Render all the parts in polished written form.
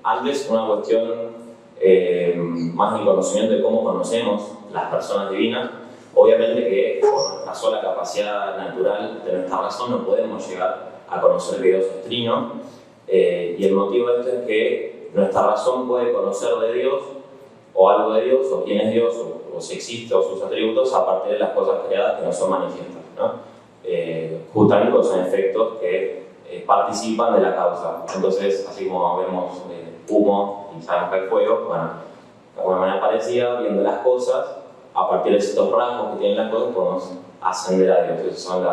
antes una cuestión más del conocimiento de cómo conocemos las personas divinas. Obviamente que por nuestra sola capacidad natural de nuestra razón no podemos llegar a conocer que Dios es trino, y el motivo de esto es que nuestra razón puede conocer de Dios o algo de Dios, o quién es Dios, o si existe, o sus atributos, a partir de las cosas creadas que no son manifiestas, ¿no? Justamente son efectos que participan de la causa. Entonces, así como vemos humo y sabemos que hay fuego, bueno, de alguna manera parecida, viendo las cosas, a partir de estos rasgos que tienen las cosas, podemos ascender a Dios. Esas son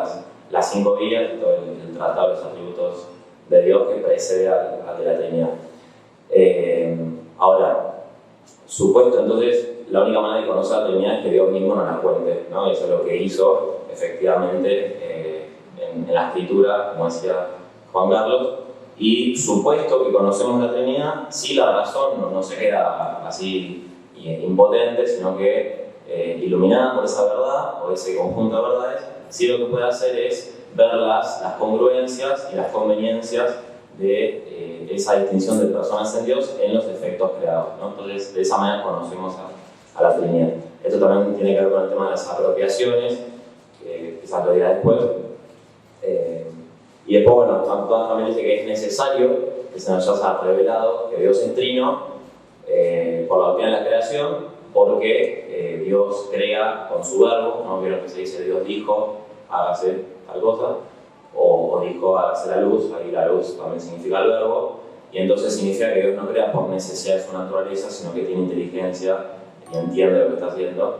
las 5 vías y todo el tratado de los atributos de Dios que precede al de la Trinidad. Ahora, supuesto, entonces, la única manera de conocer la Trinidad es que Dios mismo nos la cuente, ¿no? Eso es lo que hizo, efectivamente, en la Escritura, como decía Juan Carlos. Y supuesto que conocemos la Trinidad, sí, la razón no se queda así impotente, sino que iluminada por esa verdad, o ese conjunto de verdades, sí lo que puede hacer es ver las congruencias y las conveniencias de esa distinción de personas en Dios en los efectos creados, ¿no? Entonces, de esa manera conocemos a la Trinidad. Esto también tiene que ver con el tema de las apropiaciones, que quizás lo dirá después. Y después, bueno, también dice que es necesario que se nos haya revelado que Dios es trino por la doctrina de la creación, porque Dios crea con su verbo, ¿no? Vieron que se dice Dios dijo, hágase tal cosa, o dijo hágase la luz, ahí la luz también significa el verbo, y entonces significa que Dios no crea por necesidad de su naturaleza, sino que tiene inteligencia y entiende lo que está haciendo.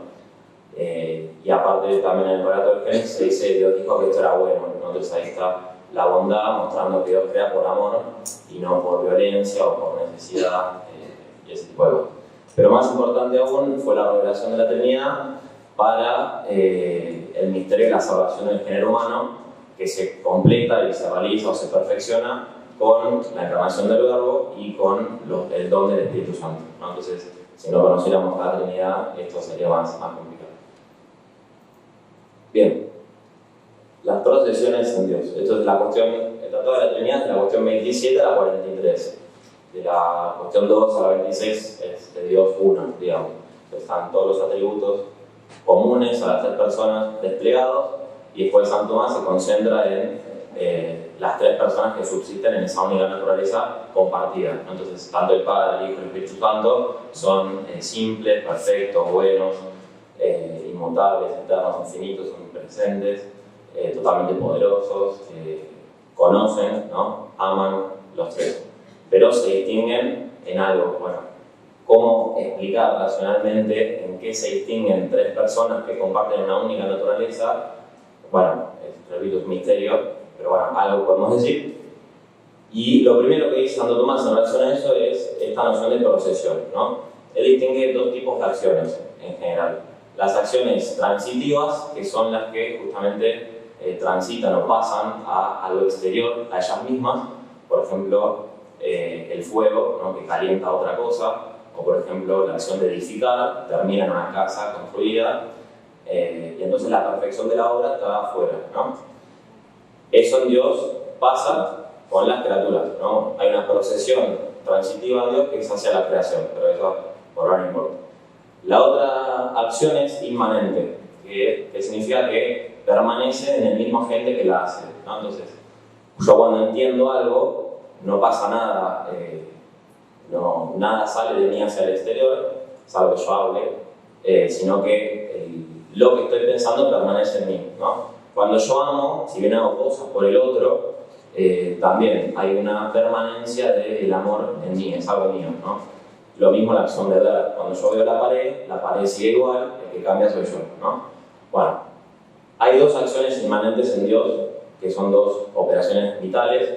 Y aparte también en el relato del Génesis se dice Dios dijo que esto era bueno, ¿no? Entonces ahí está la bondad mostrando que Dios crea por amor y no por violencia o por necesidad y ese tipo de cosas. Pero más importante aún fue la revelación de la Trinidad para el misterio de la salvación del género humano, que se completa y se realiza o se perfecciona con la encarnación del Verbo y con el don del Espíritu Santo, ¿no? Entonces, si no conociéramos la Trinidad, esto sería más complicado. Bien, las procesiones en Dios. Esto es la cuestión, el tratado de la Trinidad, de la cuestión 27 a la 43. De la cuestión 2 a la 26 es de Dios 1, digamos. Entonces, están todos los atributos comunes a las 3 personas desplegados, y después San Tomás se concentra en las 3 personas que subsisten en esa única naturaleza compartida, ¿no? Entonces, tanto el Padre, el Hijo y el Espíritu Santo son simples, perfectos, buenos, inmutables, eternos, infinitos, omnipresentes, totalmente poderosos, conocen, ¿no? Aman los 3, pero se distinguen en algo. Bueno, ¿cómo explicar racionalmente en qué se distinguen 3 personas que comparten una única naturaleza? Bueno, repito, es misterio, pero bueno, algo podemos decir. Y lo primero que dice Santo Tomás en relación a eso es esta noción de procesión, ¿no? Él distingue 2 tipos de acciones en general. Las acciones transitivas, que son las que justamente transitan o pasan a lo exterior, a ellas mismas. Por ejemplo, el fuego, ¿no? Que calienta otra cosa, o por ejemplo la acción de edificar, termina en una casa construida, y entonces la perfección de la obra está afuera, ¿no? Eso en Dios pasa con las criaturas, ¿no? Hay una procesión transitiva de Dios que es hacia la creación, pero eso por ahora no importa. La otra acción es inmanente, que significa que permanece en el mismo agente que la hace, ¿no? Entonces, yo cuando entiendo algo, no pasa nada, nada sale de mí hacia el exterior, salvo que yo hable, sino que lo que estoy pensando permanece en mí, ¿no? Cuando yo amo, si bien hago cosas por el otro, también hay una permanencia del amor en mí, es algo mío, ¿no? Lo mismo la acción de ver. Cuando yo veo la pared sigue igual, el que cambia soy yo, ¿no? Bueno, hay 2 acciones inmanentes en Dios, que son 2 operaciones vitales,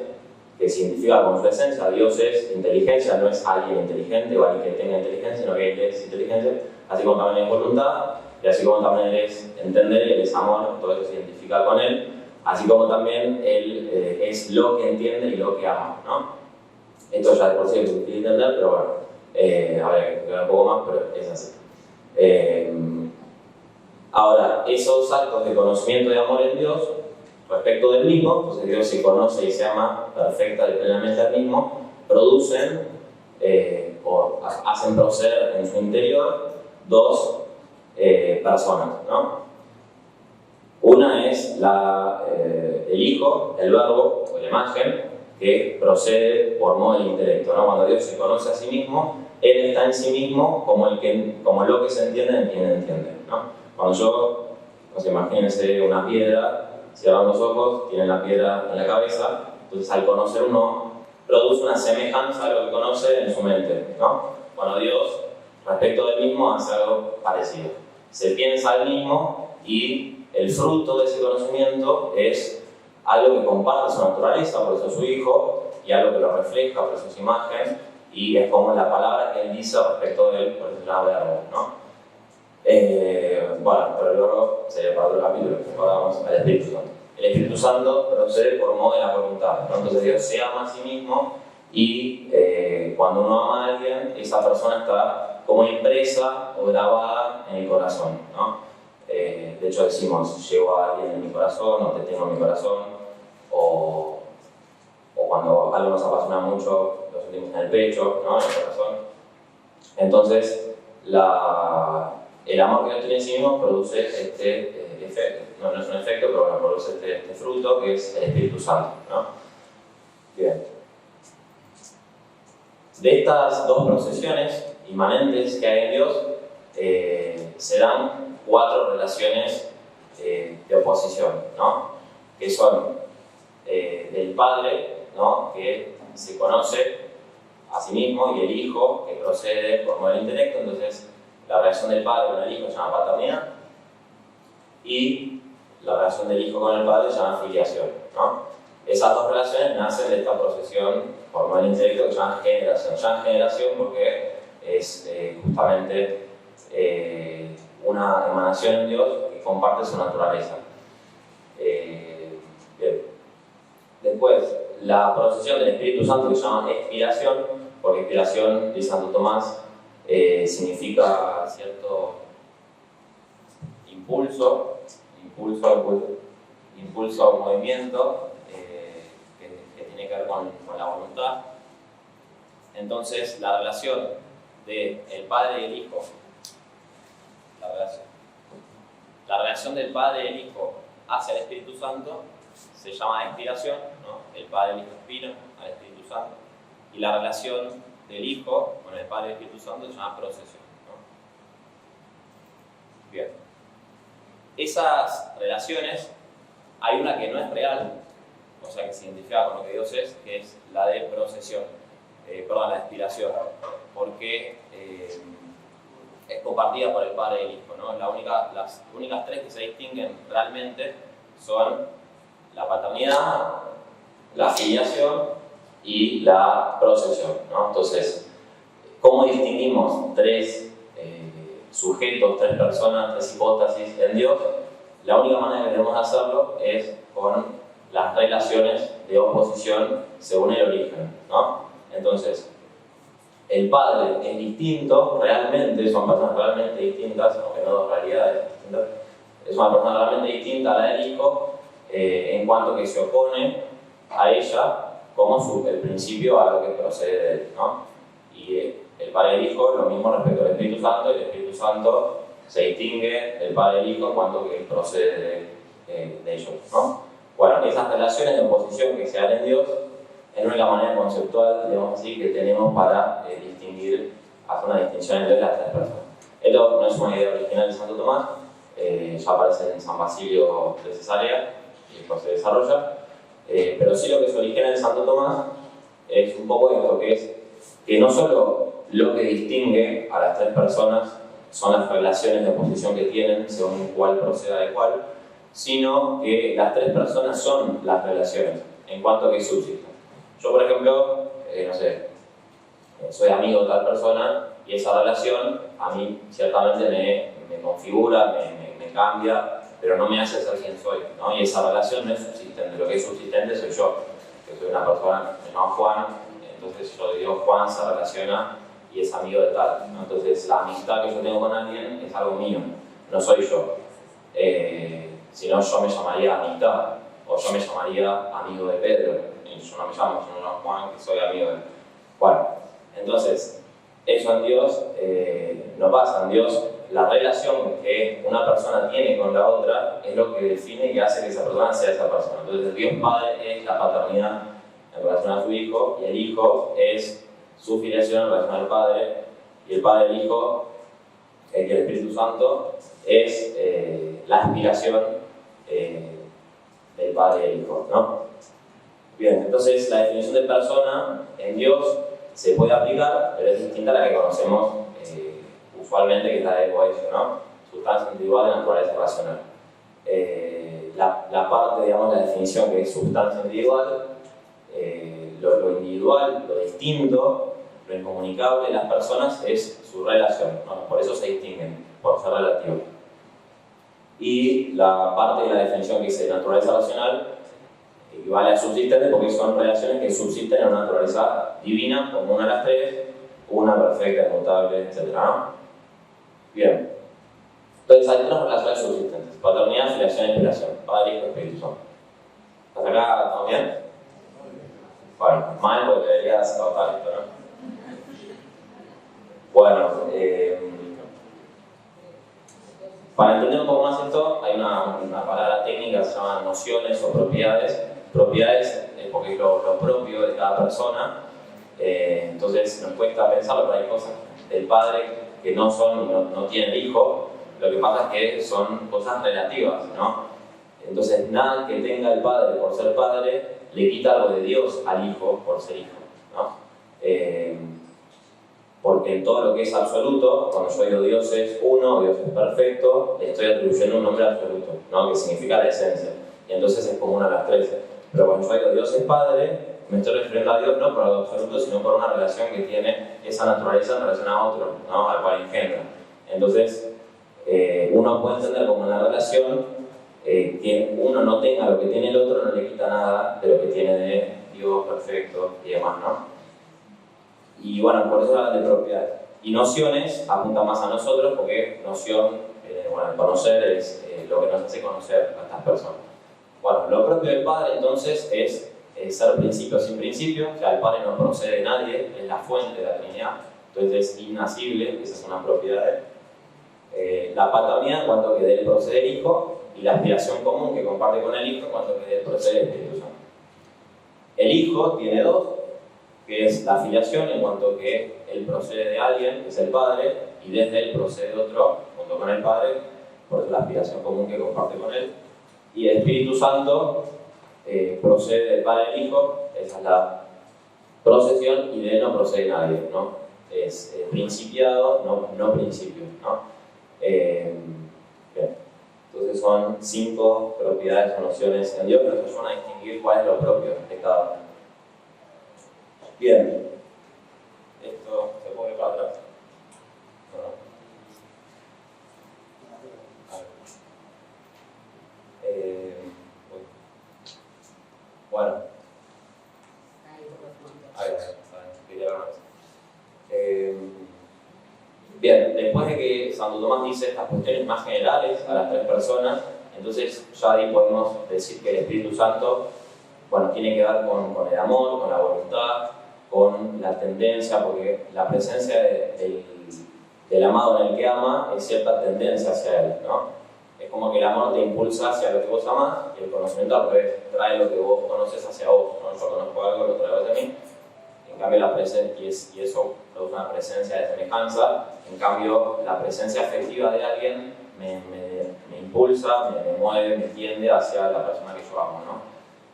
que se identifican con su esencia. Dios es inteligencia, no es alguien inteligente o alguien que tenga inteligencia, sino que Él es inteligencia, así como también es voluntad, y así como también Él es entender y Él es amor, todo eso se identifica con Él, así como también Él es lo que entiende y lo que ama, ¿no? Esto ya de por sí es difícil de entender, pero bueno, habría que explicar un poco más, pero es así. Ahora, esos actos de conocimiento y amor en Dios, respecto del mismo, entonces Dios se conoce y se ama perfecta y plenamente al mismo, producen hacen proceder en su interior dos personas, ¿no? Una es el Hijo, el Verbo o la imagen, que procede por modo del intelecto, ¿no? Cuando Dios se conoce a sí mismo, Él está en sí mismo como lo que se entiende en quien entiende, ¿no? Cuando imagínense una piedra, cierran los ojos, tienen la piedra en la cabeza, entonces al conocer uno produce una semejanza a lo que conoce en su mente, ¿no? Bueno, Dios, respecto del mismo, hace algo parecido. Se piensa al mismo y el fruto de ese conocimiento es algo que comparte su naturaleza, por eso es su Hijo, y algo que lo refleja, por eso es su imagen, y es como la palabra que Él dice respecto de Él, por eso es la Verbo, ¿no? Bueno, pero luego sería para otro capítulo, ahora vamos al Espíritu Santo. El Espíritu Santo procede por modo de la voluntad, ¿no? Entonces Dios se ama a sí mismo y cuando uno ama a alguien, esa persona está como impresa o grabada en el corazón, ¿no? De hecho decimos, llevo a alguien en mi corazón, o te tengo en mi corazón, o cuando algo nos apasiona mucho, lo sentimos en el pecho, ¿no? En el corazón. Entonces, el amor que Dios tiene en sí mismo produce este efecto. No es un efecto, pero bueno, produce este fruto que es el Espíritu Santo, ¿no? Bien. De estas dos procesiones inmanentes que hay en Dios, se dan 4 relaciones de oposición, ¿no? Que son del Padre, ¿no? Que se conoce a sí mismo, y el Hijo, que procede por medio del intelecto. Entonces, la relación del Padre con el Hijo se llama paternidad, y la relación del Hijo con el Padre se llama filiación, ¿no? Esas dos relaciones nacen de esta procesión por medio del intelecto que se llama generación. Se llama generación porque es justamente una emanación en Dios que comparte su naturaleza. Bien. Después, la procesión del Espíritu Santo, que se llama expiración, porque expiración, dice Santo Tomás, significa cierto impulso a un movimiento que tiene que ver con la voluntad. Entonces, la relación del Padre y el Hijo, la relación del Padre y el Hijo hacia el Espíritu Santo se llama expiración, ¿no? El Padre y el Hijo expiran al Espíritu Santo, y la relación del Hijo con el Padre y el Espíritu Santo se llama procesión, ¿no? Bien. Esas relaciones, hay una que no es real, o sea que se identifica con lo que Dios es, que es la de procesión, la expiración, porque es compartida por el Padre y el Hijo, ¿no? Las únicas 3 que se distinguen realmente son la paternidad, la filiación y la procesión, ¿no? Entonces, ¿cómo distinguimos 3 sujetos, 3 personas, 3 hipóstasis en Dios? La única manera que tenemos de hacerlo es con las relaciones de oposición según el origen, ¿no? Entonces, el Padre es distinto, realmente, son personas realmente distintas, aunque no dos realidades distintas, es una persona realmente distinta a la del Hijo, en cuanto que se opone a ella como el principio a lo que procede de él, ¿no? Y el Padre y el Hijo, lo mismo respecto al Espíritu Santo, y el Espíritu Santo se distingue del Padre y el Hijo en cuanto que procede de ellos, ¿no? Bueno, esas relaciones de oposición que se dan en Dios es la única manera conceptual, digamos así, que tenemos para hacer una distinción entre las 3 personas. Esto no es una idea original de Santo Tomás, ya aparece en San Basilio de Cesarea y después se desarrolla, pero sí lo que se origina en Santo Tomás es un poco esto, que es que no solo lo que distingue a las 3 personas son las relaciones de oposición que tienen según cuál proceda de cuál, sino que las 3 personas son las relaciones en cuanto a que subsisten. Yo, por ejemplo, soy amigo de tal persona, y esa relación a mí ciertamente me configura, me cambia, pero no me hace ser quien soy, ¿no? Y esa relación no es subsistente. Lo que es subsistente soy yo, que soy una persona, me llamo Juan, entonces yo digo Juan se relaciona y es amigo de tal, ¿no? Entonces la amistad que yo tengo con alguien es algo mío, no soy yo. Si no, yo me llamaría amistad, o yo me llamaría amigo de Pedro, y yo no me llamo Juan, que soy amigo de... Bueno, Entonces, eso en Dios no pasa. En Dios, la relación que una persona tiene con la otra es lo que define y hace que esa persona sea esa persona. Entonces, el Dios Padre es la paternidad en relación a su Hijo, y el Hijo es su filiación en relación al Padre, y el Padre del Hijo, que el Espíritu Santo, es la aspiración del Padre y el Hijo, ¿no? Bien, entonces la definición de persona en Dios se puede aplicar, pero es distinta a la que conocemos usualmente, que es la de Boesio, ¿no? Sustancia individual de naturaleza racional. La parte, digamos, la definición que es sustancia individual, lo individual, lo distinto, lo incomunicable de las personas es su relación, ¿no? Por eso se distinguen, por ser relativos. Y la parte de la definición que dice naturaleza racional equivale a subsistente, porque son relaciones que subsisten en una naturaleza divina, como una de las tres, una perfecta, inmutable, etc., ¿no? Bien. Entonces hay tres relaciones subsistentes: paternidad, filiación y inspiración. Padre, Hijo, Espíritu Santo. ¿Hasta acá estamos bien? Bueno, mal porque deberías cortar esto, ¿no? Bueno, para entender un poco más esto, hay una palabra técnica que se llama nociones o propiedades. Propiedades es porque es lo propio de cada persona. Entonces nos cuesta pensarlo, pero hay cosas del padre que no son y no tienen el hijo. Lo que pasa es que son cosas relativas, ¿no? Entonces nada que tenga el padre por ser padre le quita algo de Dios al hijo por ser hijo, ¿no? Porque en todo lo que es absoluto, cuando yo digo Dios es uno, Dios es perfecto, le estoy atribuyendo un nombre absoluto, ¿no? Que significa la esencia. Y entonces es como una de las 13. Pero cuando yo digo Dios es Padre, me estoy refiriendo a Dios no por algo absoluto, sino por una relación que tiene esa naturaleza en relación a otro, ¿no? Al cual engendra. Entonces, uno puede entender como una relación que uno no tenga lo que tiene el otro, no le quita nada de lo que tiene de Dios perfecto y demás, ¿no? Y bueno, por eso hablan de propiedades. Y nociones apunta más a nosotros, porque noción, bueno, conocer es lo que nos hace conocer a estas personas. Bueno, lo propio del Padre entonces es ser principio sin principio, o sea, el Padre no procede de nadie, es la fuente de la Trinidad, entonces es innacible, esa es una propiedad. La paternidad, en cuanto que de él procede el Hijo, y la aspiración común que comparte con el Hijo, en cuanto que de él procede el Espíritu Santo. El Hijo tiene dos, que es la filiación, en cuanto que él procede de alguien, que es el Padre, y desde él procede otro, junto con el Padre, por eso la aspiración común que comparte con él. Y el Espíritu Santo procede del Padre y del Hijo, esa es la procesión, y de él no procede nadie, ¿no? Es principiado, no principio, ¿no? Bien. Entonces son 5 propiedades o nociones en Dios que nos ayudan a distinguir cuál es lo propio de cada uno. Bien, esto se pone para atrás. Bueno, bien, después de que Santo Tomás dice estas cuestiones más generales a las 3 personas, entonces ya ahí podemos decir que el Espíritu Santo, bueno, tiene que ver con el amor, con la voluntad, con la tendencia, porque la presencia del amado en el que ama es cierta tendencia hacia él, ¿no? Es como que el amor te impulsa hacia lo que vos amás, y el conocimiento al revés, trae lo que vos conoces hacia vos, ¿no? Yo conozco algo, lo traigo hacia mí. En cambio, la presencia, y eso produce una presencia de semejanza. En cambio, la presencia afectiva de alguien me impulsa, me mueve, me tiende hacia la persona que yo amo, ¿no?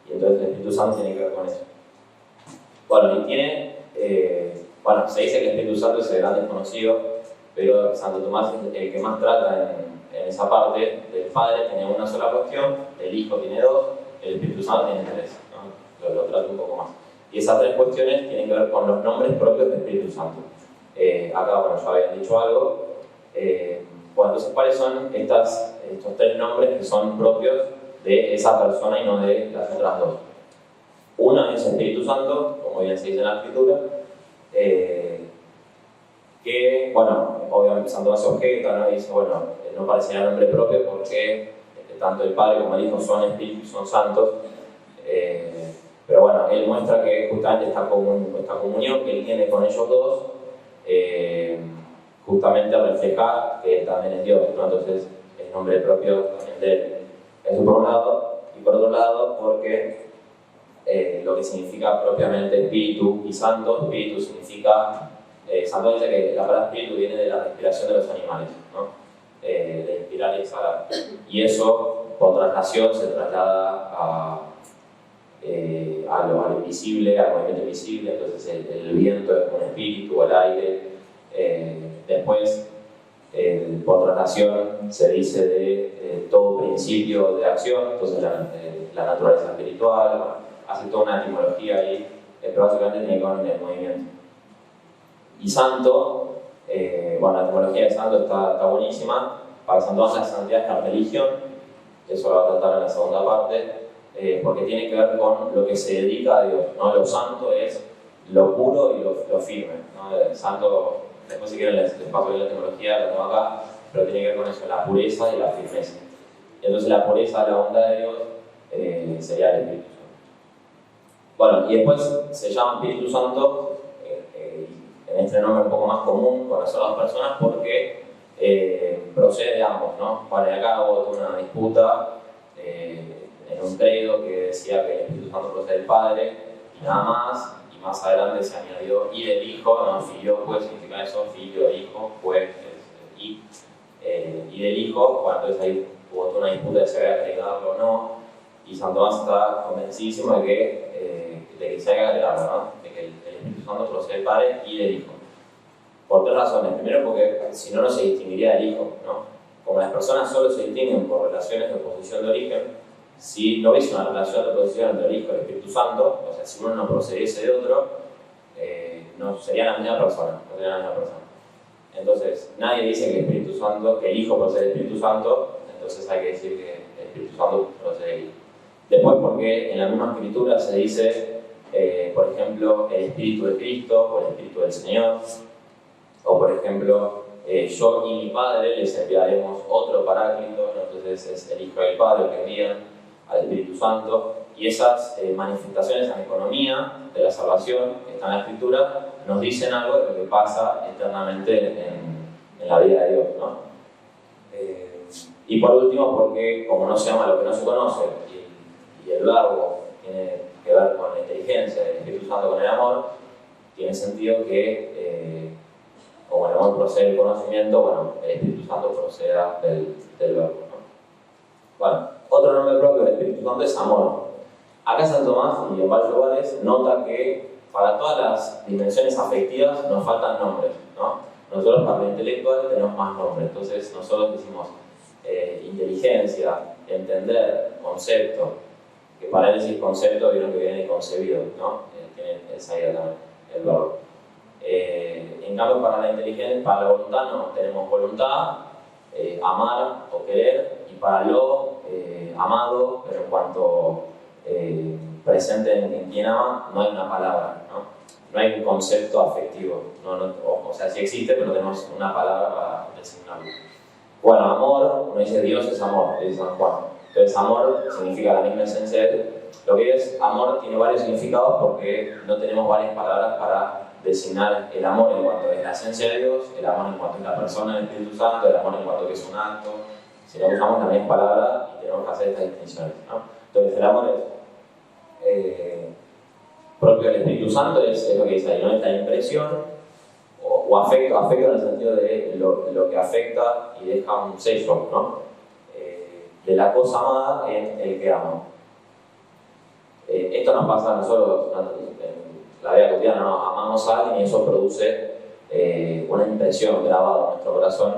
Y entonces el Espíritu Santo tiene que ver con eso. Bueno, y tiene, bueno, se dice que el Espíritu Santo es el gran desconocido, pero Santo Tomás es el que más trata en esa parte. Del Padre tiene una sola cuestión, el Hijo tiene 2, el Espíritu Santo tiene 3, ¿no? Lo trato un poco más. Y esas 3 cuestiones tienen que ver con los nombres propios del Espíritu Santo. Acá, bueno, ya habían dicho algo. Bueno, entonces, ¿cuáles son estos 3 nombres que son propios de esa persona y no de las otras 2? Una es el Espíritu Santo, como bien se dice en la Escritura, que, bueno, obviamente Santo Tomás se objeta, ¿no? Y dice, bueno, no parecería nombre propio porque tanto el Padre como el Hijo son espíritus, son santos, Pero bueno, él muestra que justamente esta comunión que él tiene con ellos dos, justamente refleja que él también es Dios, ¿no? Entonces el nombre propio también de él. Eso por un lado, y por otro lado porque lo que significa propiamente espíritu y santo. Espíritu significa, santo dice que la palabra espíritu viene de la respiración de los animales, ¿no? De inspirar y exhalar. Y eso, por traslación, se traslada a lo invisible, al movimiento invisible. Entonces el viento es un espíritu, el aire. Después, por traslación, se dice de todo principio de acción. Entonces la naturaleza espiritual, bueno, hace toda una etimología ahí, pero básicamente tiene que ver con el movimiento. Y santo, bueno, la etimología de santo está buenísima. Para San Tomás la santidad es la religión, eso lo va a tratar en la segunda parte, porque tiene que ver con lo que se dedica a Dios, ¿no? Lo santo es lo puro y lo firme, ¿no? El santo, después si quieren les paso la etimología, la tengo acá, pero tiene que ver con eso, la pureza y la firmeza. Y entonces la pureza, la bondad de Dios, sería el Espíritu Santo. Bueno, y después se llama Espíritu Santo, en este nombre un poco más común con las otras personas, porque procede de ambos, ¿no? Bueno, y acá hubo una disputa en un credo que decía que el Espíritu Santo procede del Padre y nada más, y más adelante se añadió y del Hijo, ¿no? Filioque significa eso, filio, hijo, pues, y del Hijo. Bueno, entonces ahí hubo toda una disputa de si había que agregarlo o no, y San Tomás está convencidísimo de que se haya que agregarlo, ¿no? De que el Espíritu Santo procede del Padre y del Hijo. ¿Por qué razones? Primero porque si no, no se distinguiría del Hijo, ¿no? Como las personas solo se distinguen por relaciones de oposición de origen, si no hubiese una relación de oposición entre el Hijo y el Espíritu Santo, o sea, si uno no procediese de otro, no sería la misma persona, no sería la misma persona. Entonces, nadie dice que el Espíritu Santo, que el Hijo procede del Espíritu Santo, entonces hay que decir que el Espíritu Santo procede del Hijo. Después, porque en la misma escritura se dice, por ejemplo, el Espíritu de Cristo o el Espíritu del Señor, o por ejemplo, yo y mi Padre les enviaremos otro Paráclito, ¿no? Entonces es el Hijo y el Padre que envían al Espíritu Santo, y esas manifestaciones en economía de la salvación que están en la Escritura nos dicen algo de lo que pasa eternamente en la vida de Dios, ¿no? Y por último, porque como no se llama lo que no se conoce, y el verbo tiene que ver con la inteligencia del Espíritu Santo, con el amor, tiene sentido que como el amor procede del conocimiento, bueno, el Espíritu Santo proceda del verbo, ¿no? Bueno, otro nombre propio del Espíritu Santo es amor. Acá San Tomás y en varios lugares nota que para todas las dimensiones afectivas nos faltan nombres, ¿no? Nosotros para lo intelectual tenemos más nombres, entonces nosotros decimos inteligencia, entender, concepto, que para él decir concepto vieron que viene concebido, ¿no? Tiene esa idea también, el verbo. En cambio para la inteligencia, para la voluntad no tenemos voluntad, amar o querer, y para lo amado, pero en cuanto presente en quien ama, no hay una palabra, ¿no? No hay un concepto afectivo, o sea, sí existe, pero no tenemos una palabra para designarlo. Bueno, amor, uno dice Dios es amor, dice San Juan. Entonces amor significa la misma esencia de él. Lo que es amor tiene varios significados porque no tenemos varias palabras para designar el amor en cuanto es la esencia de Dios, el amor en cuanto es la persona del Espíritu Santo, el amor en cuanto que es un acto. Si no usamos la misma palabra y tenemos que hacer estas distinciones, ¿no? Entonces el amor es propio del Espíritu Santo, es lo que dice ahí, ¿no? Esta impresión o afecto en el sentido de lo que afecta y deja un sello, ¿no? De la cosa amada en el que ama. Esto nos pasa a nosotros en la vida cotidiana, ¿no? Amamos a alguien y eso produce una impresión grabada en nuestro corazón,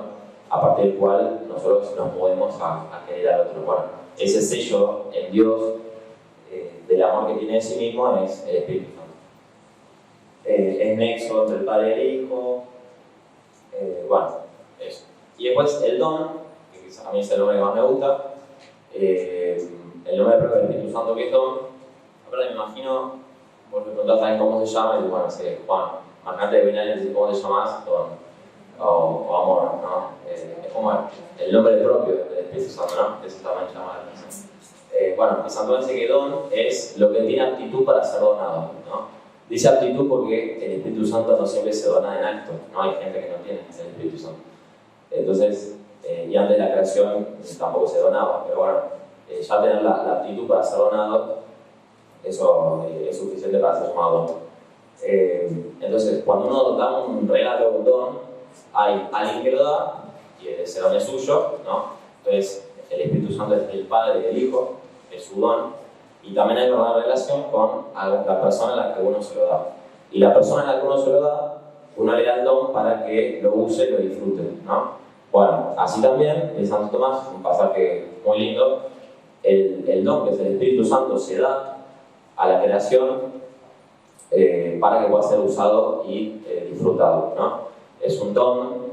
a partir del cual nosotros nos movemos a querer al otro. Bueno, ese sello en Dios del amor que tiene de sí mismo es el Espíritu Santo. Es nexo entre el Padre y el Hijo. Bueno, eso. Y después el don, que a mí es el nombre que más me gusta, el nombre propio del Espíritu Santo que es don. Ahora me imagino, vos me preguntás también cómo se llama, y bueno, sí, Juan, imagínate que viene alguien y dice cómo te llamas, don, o amor, ¿no? Es como el nombre propio del Espíritu Santo, ¿no? Eso también llama la atención. Bueno, y Santo Tomás dice que don es lo que tiene aptitud para ser donado, ¿no? Dice aptitud porque el Espíritu Santo no siempre se dona en acto, ¿no? Hay gente que no tiene el Espíritu Santo. Entonces, y antes de la creación tampoco se donaba, pero bueno, ya tener la aptitud para ser donado, eso es suficiente para ser llamado don. Entonces, cuando uno da un regalo o un don, hay alguien que lo da y ese don es suyo, ¿no? Entonces, el Espíritu Santo es el Padre y el Hijo, es su don, y también hay una relación con la persona a la que uno se lo da. Y la persona a la que uno se lo da, uno le da el don para que lo use y lo disfrute, ¿no? Bueno, así también, en Santo Tomás, un pasaje muy lindo, el don que es el Espíritu Santo se da a la creación para que pueda ser usado y disfrutado, ¿no? Es un don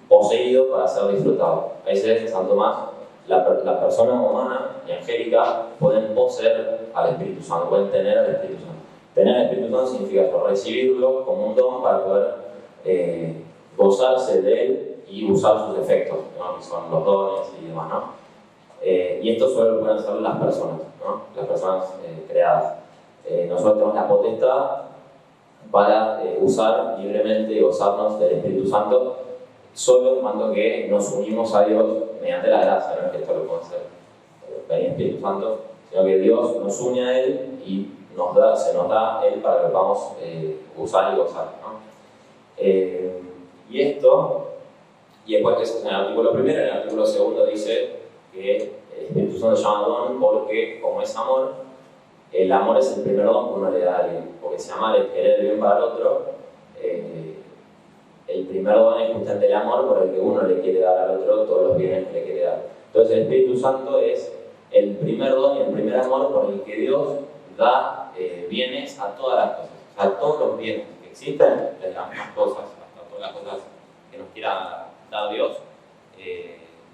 poseído para ser disfrutado. A veces en Santo Tomás la persona humana y angélica pueden poseer al Espíritu Santo, pueden tener al Espíritu Santo. Tener al Espíritu Santo significa eso, recibirlo como un don para poder gozarse de él y usar sus efectos, ¿no? Que son los dones y demás, ¿no? Y esto solo lo pueden hacer las personas, ¿no? Las personas creadas. Nosotros tenemos la potestad para usar libremente y gozarnos del Espíritu Santo solo en cuanto que nos unimos a Dios mediante la gracia, no es que esto lo puede hacer el Espíritu Santo, sino que Dios nos une a Él y se nos da Él para que podamos usar y gozar, ¿no? Y después eso es en el artículo primero. En el artículo segundo dice que el Espíritu Santo se llama don porque, como es amor, el amor es el primer don que uno le da a alguien, porque si amar es querer el bien para el otro, el primer don es justamente el amor por el que uno le quiere dar al otro todos los bienes que le quiere dar. Entonces el Espíritu Santo es el primer don y el primer amor por el que Dios da bienes a todas las cosas. O sea, todos los bienes que existen, desde las mismas cosas hasta todas las cosas que nos quiera dar Dios,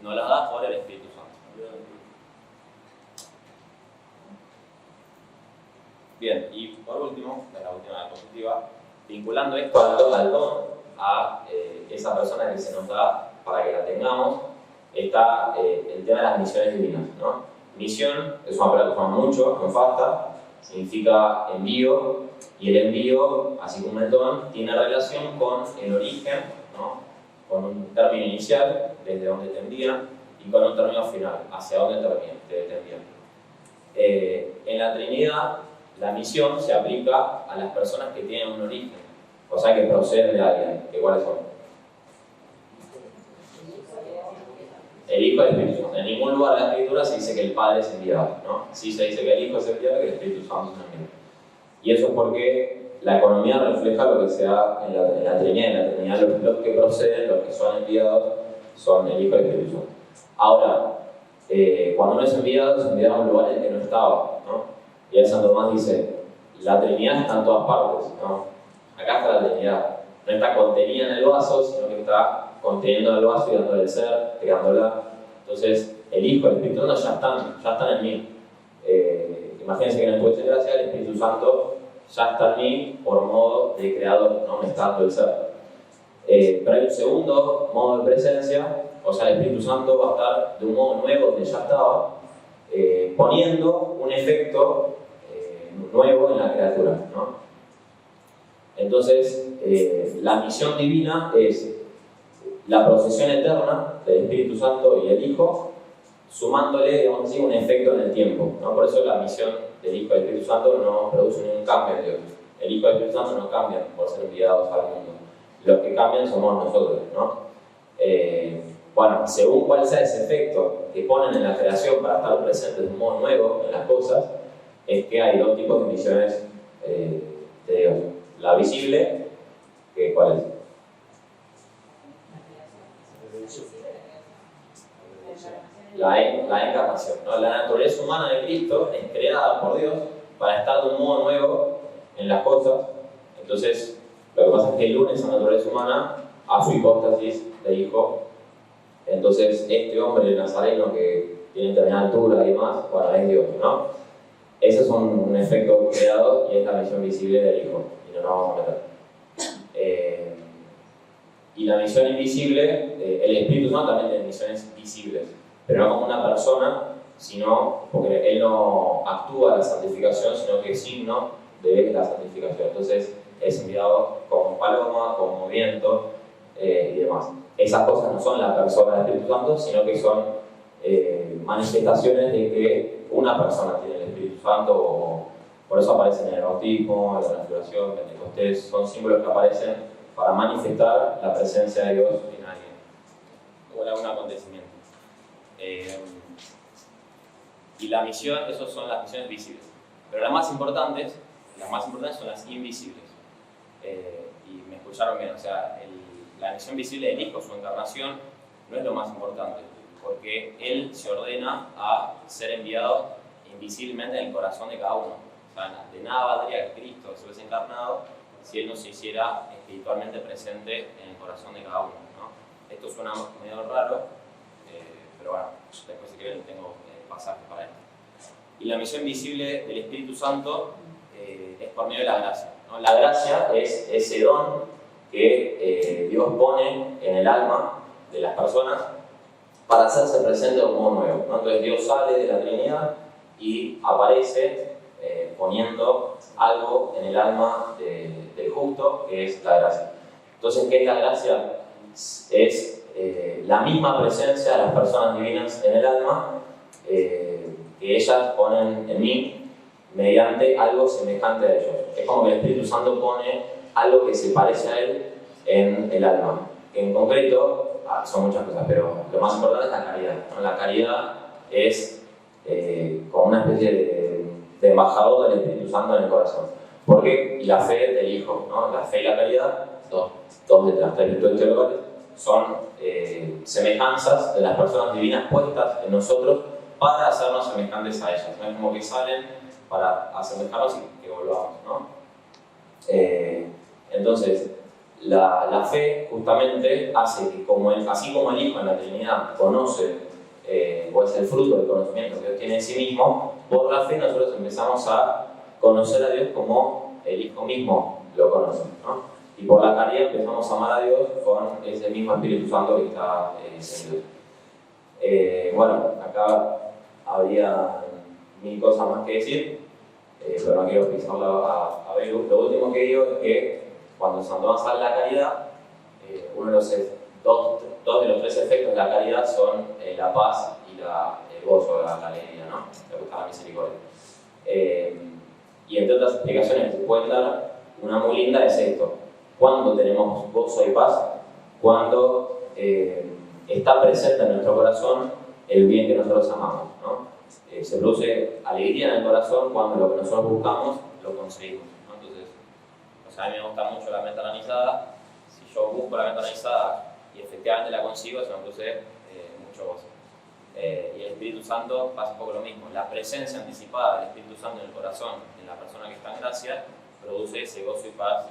nos las da por el Espíritu Santo. Bien, y por último, la última diapositiva, vinculando esto al don, a esa persona que se nos da para que la tengamos, está el tema de las misiones divinas, ¿no? Misión es una palabra que usamos mucho, nefasta, significa envío, y el envío, así como el don, tiene relación con el origen, ¿no? Con un término inicial, desde donde te envían, y con un término final, hacia dónde te envían. En la Trinidad, la misión se aplica a las personas que tienen un origen, o sea, que proceden de alguien. ¿Cuáles son? El Hijo y el Espíritu Santo. En ningún lugar de la Escritura se dice que el Padre es enviado, ¿no? Sí se dice que el Hijo es enviado y que el Espíritu Santo es enviado. Y eso es porque la economía refleja lo que se da en la Trinidad. En la Trinidad los que proceden, los que son enviados, son el Hijo y el Espíritu Santo. Ahora, cuando uno es enviado a un lugar en el que no estaba, ¿no? Y el Santo Tomás dice, la Trinidad está en todas partes, ¿no? Acá está la Trinidad, no está contenida en el vaso, sino que está conteniendo el vaso y dándole el ser, creándola. Entonces, el Hijo y el Espíritu Santo ya están en mí. Imagínense que en el Pueblo de Gracia el Espíritu Santo ya está en mí por modo de creador, no me está dando el ser. Pero hay un segundo modo de presencia, o sea, el Espíritu Santo va a estar de un modo nuevo donde ya estaba, poniendo un efecto nuevo en la criatura, ¿no? Entonces, la misión divina es la procesión eterna del Espíritu Santo y el Hijo, sumándole, digamos así, un efecto en el tiempo, ¿no? Por eso la misión del Hijo y del Espíritu Santo no produce ningún cambio en Dios. El Hijo y el Espíritu Santo no cambian por ser enviados al mundo. Los que cambian somos nosotros, ¿no? Bueno, según cuál sea ese efecto que ponen en la creación para estar presentes de un modo nuevo en las cosas, es que hay dos tipos de misiones de Dios. La visible, ¿cuál es? La encarnación, ¿no? La naturaleza humana de Cristo es creada por Dios para estar de un modo nuevo en las cosas. Entonces, lo que pasa es que el lunes esa naturaleza humana a su hipóstasis de Hijo. Entonces, este hombre nazareno que tiene determinada altura y demás, bueno, es Dios, ¿no? Ese es un efecto creado y es la misión visible del Hijo, y no nos vamos a meter. Y la misión invisible, el Espíritu Santo también tiene misiones visibles, pero no como una persona sino, porque Él no actúa la santificación, sino que es signo de la santificación. Entonces es enviado como paloma, como viento y demás. Esas cosas no son la persona del Espíritu Santo, sino que son manifestaciones de que una persona tiene el Espíritu Santo, o por eso aparecen en el bautismo, en la transfiguración, en Pentecostés, son símbolos que aparecen para manifestar la presencia de Dios en alguien o en algún acontecimiento. Y la misión, esas son las misiones visibles. Pero las más importantes son las invisibles. Y me escucharon bien, o sea, la misión visible del Hijo, su encarnación, no es lo más importante, porque Él se ordena a ser enviado invisiblemente en el corazón de cada uno. O sea, de nada valdría que Cristo se hubiese encarnado si Él no se hiciera espiritualmente presente en el corazón de cada uno, ¿no? Esto suena medio raro, pero bueno, después si quieren tengo pasajes para esto. Y la misión visible del Espíritu Santo es por medio de la gracia, ¿no? La gracia es ese don que Dios pone en el alma de las personas para hacerse presente de un modo nuevo, ¿no? Entonces Dios sale de la Trinidad y aparece poniendo algo en el alma del justo, que es la gracia. Entonces, ¿qué es la gracia? Es la misma presencia de las personas divinas en el alma que ellas ponen en mí mediante algo semejante a ellos. Es como que el Espíritu Santo pone algo que se parece a Él en el alma. En concreto, son muchas cosas, pero lo más importante es la caridad, ¿no? La caridad es como una especie de embajador del Espíritu Santo en el corazón. Porque la fe del Hijo, ¿no? La fe y la caridad, dos de las tres virtudes teologales, son semejanzas de las personas divinas puestas en nosotros para hacernos semejantes a ellas. No es como que salen para asemejarnos y que volvamos, ¿no? Entonces, la fe justamente hace que, así como el Hijo en la Trinidad conoce, o es el fruto del conocimiento que Dios tiene en sí mismo, por la fe nosotros empezamos a conocer a Dios como el Hijo mismo lo conoce, ¿no? Y por la caridad empezamos a amar a Dios con ese mismo Espíritu Santo que está en Dios. Bueno, acá habría mil cosas más que decir, pero no quiero pisarlo a Belu. Lo último que digo es que cuando San Tomás habla de la caridad, dos de los tres efectos de la caridad son la paz y el gozo, la alegría, ¿no? Le gusta la misericordia. Y entre otras explicaciones que pueden dar, una muy linda es esto: cuando tenemos gozo y paz, cuando está presente en nuestro corazón el bien que nosotros amamos, ¿no? Se produce alegría en el corazón cuando lo que nosotros buscamos lo conseguimos, ¿no? Entonces, a mí me gusta mucho la meta organizada. Si yo busco la meta organizada y efectivamente la consigo, se me produce mucho gozo. Y el Espíritu Santo pasa un poco lo mismo. La presencia anticipada del Espíritu Santo en el corazón de la persona que está en gracia produce ese gozo y paz